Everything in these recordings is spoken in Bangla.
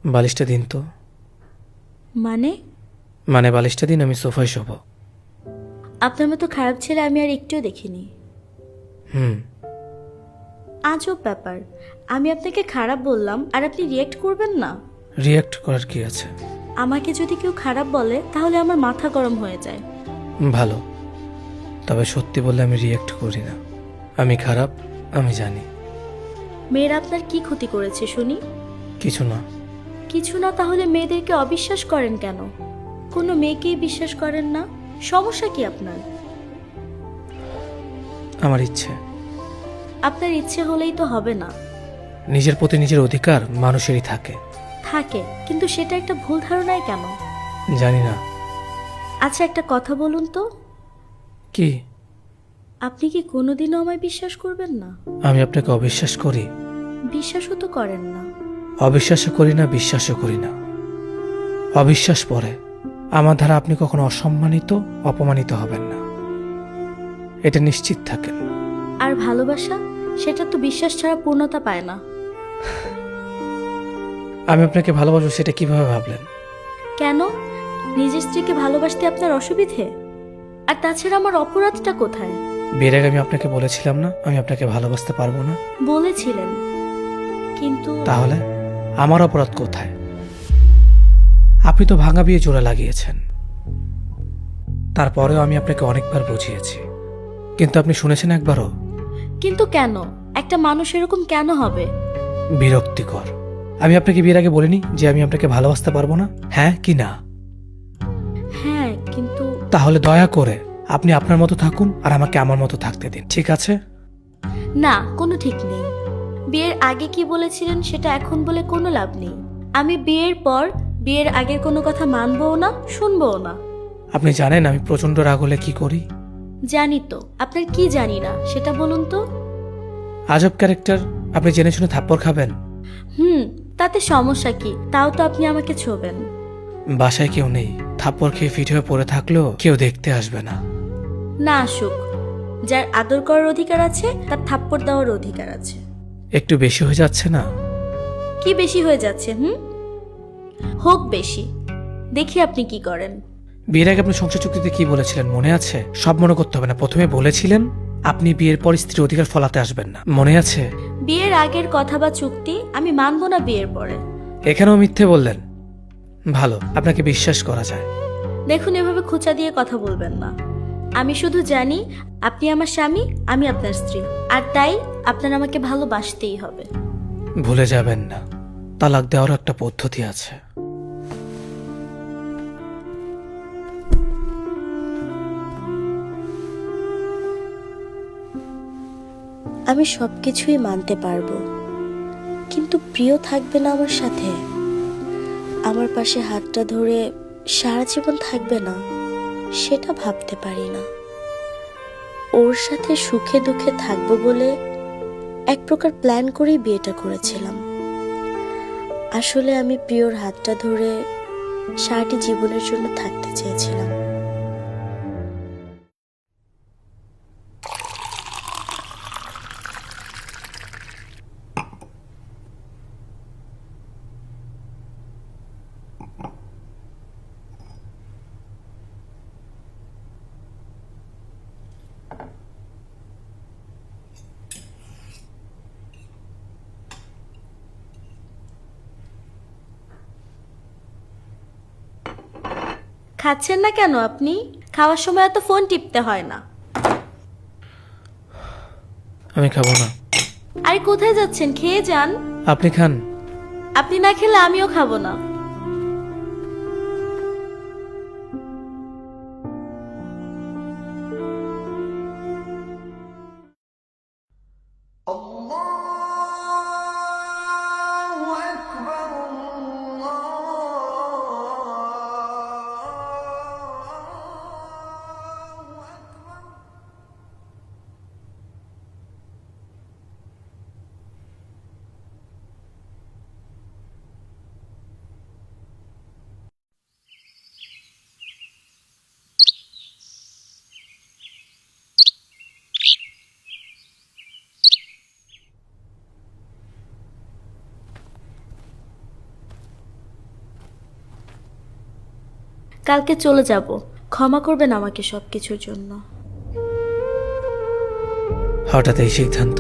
বালিশটা দিন তো। মানে? মানে বালিশটা দিন, আমি সোফায় শোবো। আপনার মতো খারাপ ছেলে আমি আর একটুও দেখিনি। হুম। আজব ব্যাপার, আমি আপনাকে খারাপ বললাম আর আপনি রিয়েক্ট করবেন না। রিয়াক্ট করার কি আছে? আমাকে যদি কেউ খারাপ বলে তাহলে আমার মাথা গরম হয়ে যায়। ভালো, তবে সত্যি বললে আমি রিয়াক্ট করি না। আমি খারাপ, আমি জানি। মেয়েরা আপনার কি ক্ষতি করেছে শুনি? কিছু না। কিছু না, তাহলে মেয়েদেরকে অবিশ্বাস করেন কেন? কোনো মেয়েকেই বিশ্বাস করেন না, সমস্যা কি আপনার? আমার ইচ্ছে। আপনার ইচ্ছে হলেই তো হবে না। নিজের প্রতি নিজের অধিকার মানুষেরই থাকে। থাকে, কিন্তু সেটা একটা ভুল ধারণায় কেন? জানি না। আচ্ছা, একটা কথা বলুন তো, কি? আপনি কি কোনোদিনও আমায় বিশ্বাস করবেন না? আমি আপনাকে অবিশ্বাস করি? বিশ্বাসও তো করেন না। অবিশ্বাসও করি না, বিশ্বাসও করি না। অবিশ্বাস পরে আমার দ্বারা আপনি কখনো অসম্মানিত, অপমানিত হবেন না, এটা নিশ্চিত থাকেন। আর ভালোবাসা, সেটা তো বিশ্বাস ছাড়া পূর্ণতা পায় না। আমি আপনাকে ভালোবাসবো সেটা কিভাবে ভাবলেন? কেন? নিজের স্ত্রীকে ভালোবাসতে আপনার অসুবিধে? আর তাছাড়া আমার অপরাধটা কোথায়? বিয়ের আগে আমি আপনাকে বলেছিলাম না আমি আপনাকে ভালোবাসতে পারবো না? বলেছিলেন, কিন্তু তাহলে আমার অপরাধ কোথায়? আপনি তো ভাঙা বিয়ে জোড়া লাগিয়েছেন। তারপরেও আমি আপনাকে অনেকবার বুঝিয়েছি, কিন্তু আপনি শুনেছেন একবারও? কিন্তু কেন? একটা মানুষ এরকম কেন হবে? বিরক্তিকর। আমি আপনাকে বিয়ের আগে বলিনি যে আমি আপনাকে ভালোবাসতে পারবো না? হ্যাঁ কি না? হ্যাঁ, কিন্তু তাহলে দয়া করে আপনি আপনার মতো থাকুন আর আমাকে আমার মতো থাকতে দিন, ঠিক আছে? না, কোনো ঠিক নেই। বিয়ের আগে কি বলেছিলেন সেটা এখন বলে কোনো লাভ নেই। আমি বিয়ের পর বিয়ের আগের কোনো কথা মানবও না, শুনবও না। আপনি জানেন আমি প্রচন্ড রাগ হলে কি করি? জানি তো, আপনার কি জানি না সেটা বলুন তো। আজব ক্যারেক্টার। আপনি জেনে শুনে থাপ্পড় খাবেন? তাতে সমস্যা কি? তাও তো আপনি আমাকে ছোবেন। বাসায় কেউ নেই, থাপ্পড় খেয়ে ফিট হয়ে পড়ে থাকলেও কেউ দেখতে আসবে না। না আসুক, যার আদর করার অধিকার আছে তার থাপ্পড় দেওয়ার অধিকার আছে। একটু বেশি হয়ে যাচ্ছে না? কি বেশি হয়ে যাচ্ছে? হোক বেশি, দেখি আপনি কি করেন। বিয়ের আগে আপনি সংসার চুক্তিতে কি বলেছিলেন মনে আছে? সব মনে করতে হবে না। প্রথমে বলেছিলেন আপনি বিয়ের পর স্ত্রীর অধিকার ফলাতে আসবেন না, মনে আছে? বিয়ের আগের কথা বা চুক্তি আমি মানব না বিয়ের পরে। এখানেও মিথ্যে বললেন। ভালো, আপনাকে বিশ্বাস করা যায়। দেখুন, এভাবে খোঁচা দিয়ে কথা বলবেন না। আমি শুধু জানি আপনি আমার স্বামী, আমি আপনার স্ত্রী, আর তাই আপনার আমাকে ভালোবাসতেই হবে। ভুলে যাবেন না, তালাক দেওয়ার একটা পদ্ধতি আছে। আমি সবকিছুই মানতে পারবো, কিন্তু প্রিয় থাকবে না আমার সাথে? আমার পাশে হাতটা ধরে সারা জীবন থাকবে না? সেটা ভাবতে পারি না। ওর সাথে সুখে দুঃখে থাকবো বলে এক প্রকার প্ল্যান করেই বিয়েটা করেছিলাম। আসলে আমি প্রিয়র হাতটা ধরে সারাটি জীবনের জন্য থাকতে চেয়েছিলাম। খাচ্ছেন না কেন আপনি? খাওয়ার সময় এত ফোন টিপতে হয় না। আমি খাবো না। আরে কোথায় যাচ্ছেন? খেয়ে যান। আপনি খান। আপনি না খেলে আমিও খাবো না। কালকে চলে যাব। ক্ষমা করবেন আমাকে সব কিছুর জন্য। হঠাৎ এই সিদ্ধান্ত?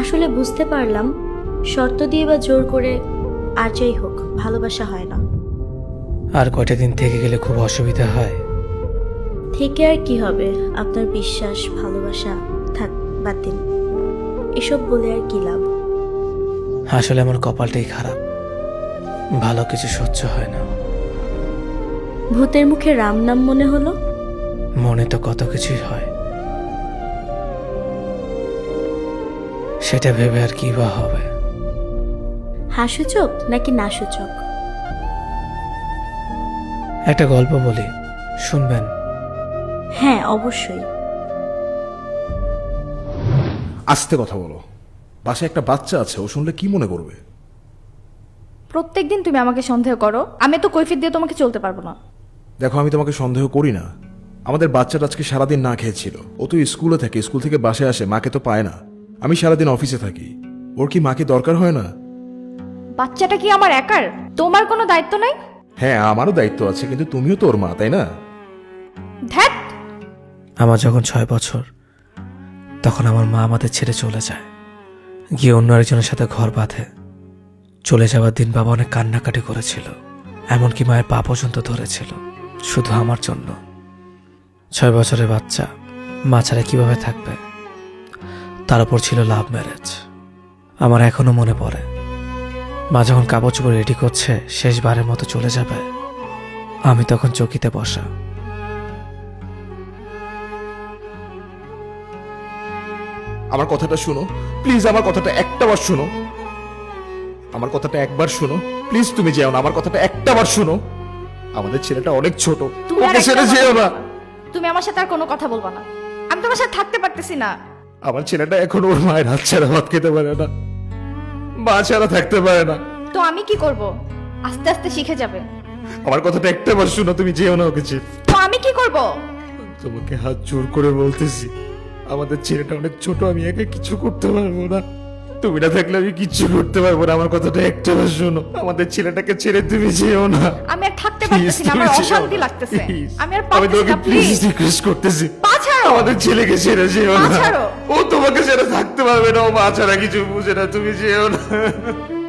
আসলে বুঝতে পারলাম শর্ত দিয়ে বা জোর করে আর যাই হোক ভালোবাসা হয় না। আর কয়টা দিন থেকে গেলে খুব অসুবিধা হয়। থেকে আর কি হবে, আপনার বিশ্বাস ভালোবাসা থাক, বাদ দিন। এসব বলে আর কি লাভ। আসলে আমার কপালটাই খারাপ, ভালো কিছু সহ্য হয় না। ভূতের মুখে রাম নাম মনে হলো। মনে তো কত কিছুই হয়, সেটা ভেবে আর কি বা হবে। হাসুচক নাকি নাসুচক? একটা গল্প বলি, শুনবেন? হ্যাঁ অবশ্যই। আস্তে কথা বলো, বাসায় একটা বাচ্চা আছে, ও শুনলে কি মনে করবে? প্রত্যেকদিন তুমি আমাকে সন্দেহ করো, আমি তো কৈফিয়ত দিয়ে তোমাকে চলতে পারবো না। দেখো, আমি তোমাকে সন্দেহ করি না। আমাদের বাচ্চাটা আজকে সারাদিন না খেয়েছিল। ও তো স্কুলে থাকে, স্কুল থেকে বাসায় আসে, মাকে তো পায় না। আমি সারাদিন অফিসে থাকি, ওর কি মাকে দরকার হয় না? বাচ্চাটা কি আমার একার? তোমার কোনো দায়িত্ব নাই? হ্যাঁ, আমারও দায়িত্ব আছে, কিন্তু তুমিও তো ওর মা, তাই না? ধ্যাত, আমার যখন 6 বছর, তখন আমার মা আমাদের ছেড়ে চলে যায়, গিয়ে অন্য আরেকজনের সাথে ঘর বাঁধে। চলে যাওয়ার দিন বাবা অনেক কান্নাকাটি করেছিল, এমনকি মায়ের পা পর্যন্ত ধরেছিল, শুধু আমার জন্য। 6 বছরের বাচ্চা মা ছাড়া কিভাবে থাকবে? তার উপর ছিল লাভ ম্যারেজ। আমার এখনো মনে পড়ে, মা যখন কাপড় চোপড় রেডি করছে, শেষবারের মতো চলে যাবে, আমি তখন চকিতে বসা। আমার কথাটা শুনো প্লিজ, আমার কথাটা একটাবার শুনো। আমার কথাটা একবার শুনো প্লিজ, তুমি যেও না, আমার কথাটা একটাবার শুনো। আমাদের ছেলেটা অনেক ছোট, তুমি আর ওকে একটা ছেড়ে কথা যেও না। তুমি আমার সাথে আর কোনো কথা বলবা না। আমি তোমার সাথে থাকতে পারতেছি না। আমার ছেলেটা এখন ওর মায়ের হাত ছাড়া ভাত খেতে পারে না, মা ছাড়া থাকতে পারে না। তো আমি কি করব? আস্তে আস্তে শিখে যাবে। আমার কথাটা একটাবার শুনো, তুমি যেও না ওকে ছেড়ে। তো আমি কি করব? তোমাকে হাত জোর করে বলতেছি, আমাদের ছেলেটা অনেক ছোট, আমি একা কিছু করতে পারবো না। তুমি না থাকলে আমি কিচ্ছু করতে পারবো না। আমার কথাটা একটাবার শোনো, আমাদের ছেলেটাকে ছেড়ে তুমি যেও না। আমি আর থাকতে Please, পারতেছি না, তুমি আমার যেও অশান্তি না। লাগতেছে। Please, আমি আর আমি পারতেছি তোমাকে না, প্লিজ প্লিজ। রিকোয়েস্ট করতেছি, পা ছাড়ো। আমাদের ছেলেকে ছেড়ে যেও পা না। ছাড়ো। ও তোমাকে ছেড়ে থাকতে পারবে না, ও মা ছাড়া কিছু বুঝে না, তুমি যেও না।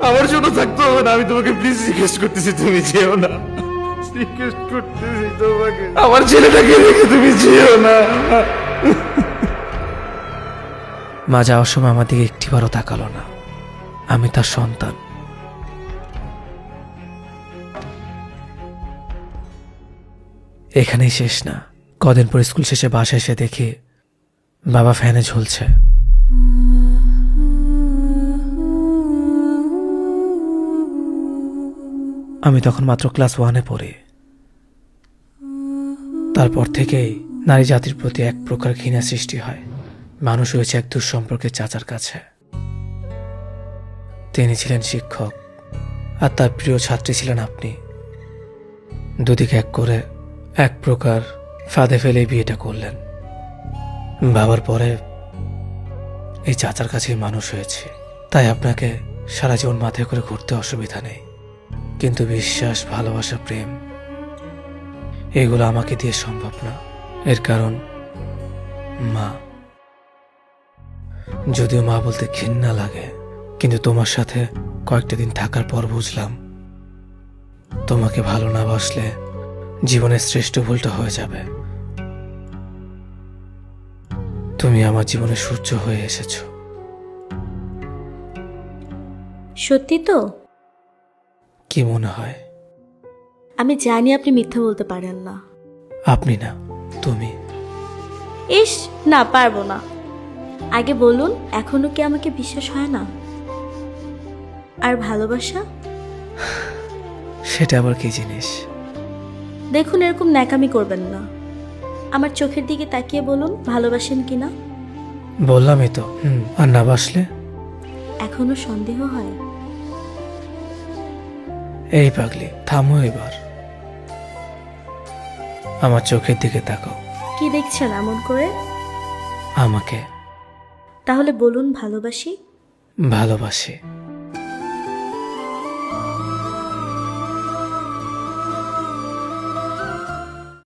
আমার জন্য থাকতে হবে না, আমি তোমাকে প্লিজ রিকোয়েস্ট করতেছি, তুমি যেও না। রিকোয়েস্ট করতেছি তোমাকে, আমার ছেলেটাকে রেখে তুমি যেও না। মা যাওয়ার সময় আমার দিকে একটিবারও তাকালো না। আমি তার সন্তান। এখানেই শেষ না, কদিন পর স্কুল শেষে বাসায় এসে দেখি বাবা ফ্যানে ঝুলছে। আমি তখন মাত্র ক্লাস 1-এ পড়ি। তারপর থেকেই নারী জাতির প্রতি এক প্রকার ঘৃণা সৃষ্টি হয়। মানুষ হয়েছে এক দুঃসম্পর্কের চাচার কাছে। তিনি ছিলেন শিক্ষক, আর তার প্রিয় ছাত্রী ছিলেন আপনি। দুদিকে এক করে এক প্রকার ফাঁদে ফেলে বিয়েটা করলেন। বাবার পরে এই চাচার কাছেই মানুষ হয়েছে, তাই আপনাকে সারা জীবন মাথায় করে ঘুরতে অসুবিধা নেই। কিন্তু বিশ্বাস, ভালোবাসা, প্রেম এগুলো আমাকে দিয়ে সম্ভব না। এর কারণ মা। যদিও মা বলতে ঘৃণা লাগে, কিন্তু তোমার সাথে কয়েকটা দিন থাকার পর বুঝলাম, তোমাকে ভালো না বাসলে জীবনের শ্রেষ্ঠ ভুলটা হয়ে যাবে। তুমি আমার জীবনে সূর্য হয়ে এসেছো। সত্যি তো? কি মনে হয়? আমি জানি আপনি মিথ্যা বলতে পারেন না। আপনি না, তুমি। ইস, না পারবো না। আগে বলুন, এখনো কি আমাকে বিশ্বাস হয় না? আর ভালোবাসা? সেটা আবার কি জিনিস? দেখুন, এরকম ন্যাকামি করবেন না। আমার চোখের দিকে তাকিয়ে বলুন, ভালোবাসেন কিনা? বললামই তো। আর না বাসলে? এখনো সন্দেহ হয়? এই পাগলি, থামো এবার। আমার চোখের দিকে তাকাও। কি দেখছেন এমন করে? আমাকে। তাহলে বলুন, ভালোবাসি। ভালোবাসি।